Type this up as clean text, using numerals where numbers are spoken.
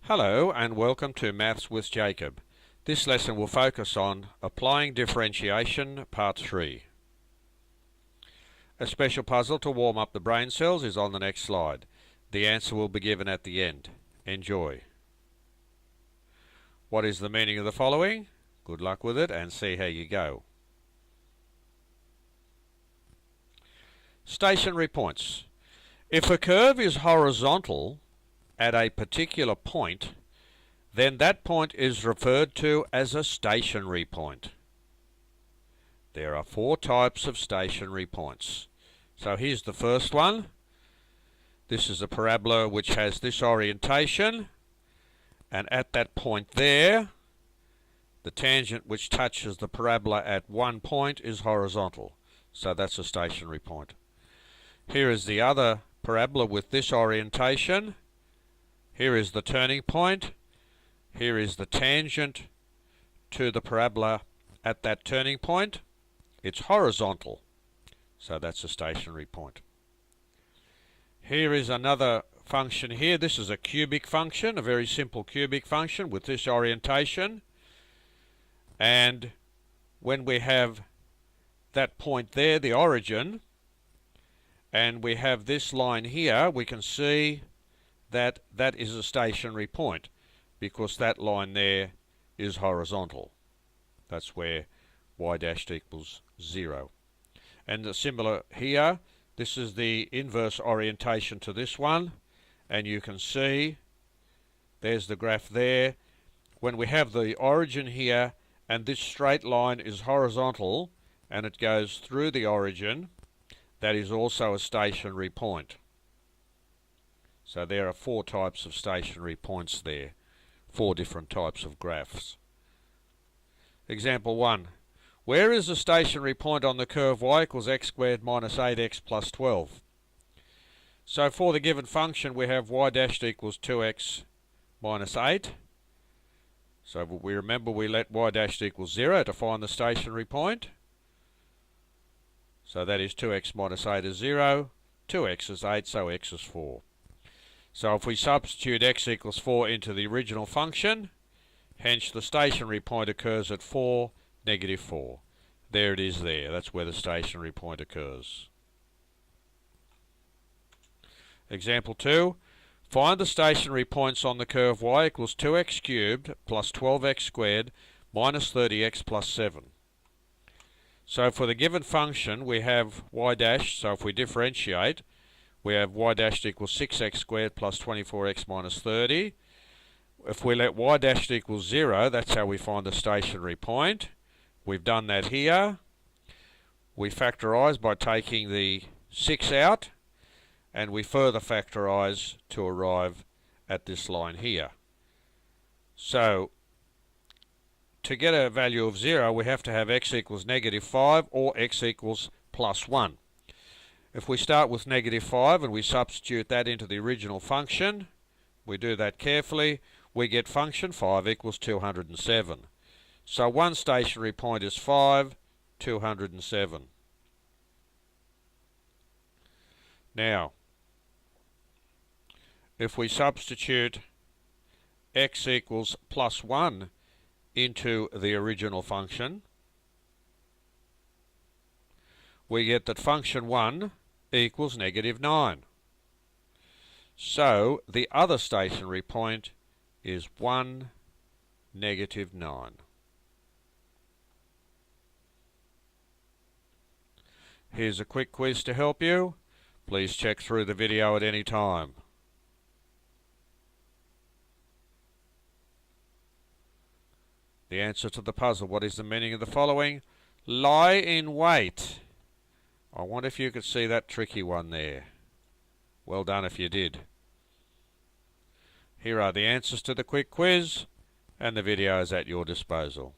Hello and welcome to Maths with Jacob. This lesson will focus on applying differentiation, part 3. A special puzzle to warm up the brain cells is on the next slide. The answer will be given at the end. Enjoy. What is the meaning of the following? Good luck with it and see how you go. Stationary points. If a curve is horizontal at a particular point, then that point is referred to as a stationary point. There are 4 types of stationary points. So here's the first one. This is a parabola which has this orientation, and at that point there, the tangent which touches the parabola at one point is horizontal. So that's a stationary point. Here is the other parabola with this orientation. Here is the turning point. Here is the tangent to the parabola at that turning point. It's horizontal, so that's a stationary point. Here is another function here. This is a cubic function, a very simple cubic function with this orientation. And when we have that point there, the origin, and we have this line here, we can see that that is a stationary point because that line there is horizontal. That's where y dashed equals 0. And similar here, this is the inverse orientation to this one, and you can see there's the graph there. When we have the origin here and this straight line is horizontal and it goes through the origin, that is also a stationary point. So there are 4 types of stationary points there, 4 different types of graphs. Example 1. Where is the stationary point on the curve y equals x squared minus 8x plus 12? So for the given function we have y dashed equals 2x minus 8. So we remember we let y dashed equals 0 to find the stationary point. So that is 2x minus 8 is 0, 2x is 8, so x is 4. So if we substitute x equals 4 into the original function, hence the stationary point occurs at 4, negative 4. There it is there. That's where the stationary point occurs. Example 2. Find the stationary points on the curve y equals 2x cubed plus 12x squared minus 30x plus 7. So for the given function we have y dash, so if we differentiate, we have y dashed equals 6x squared plus 24x minus 30. If we let y dashed equals 0, that's how we find the stationary point. We've done that here. We factorise by taking the 6 out, and we further factorise to arrive at this line here. So to get a value of 0, we have to have x equals negative 5 or x equals plus 1. If we start with negative 5 and we substitute that into the original function, we do that carefully, we get function 5 equals 207. So one stationary point is 5, 207. Now, if we substitute x equals plus 1 into the original function, we get that function 1 equals negative 9. So the other stationary point is 1, negative 9. Here's a quick quiz to help you. Please check through the video at any time. The answer to the puzzle, what is the meaning of the following? Lie in wait. I wonder if you could see that tricky one there. Well done if you did. Here are the answers to the quick quiz, and the video is at your disposal.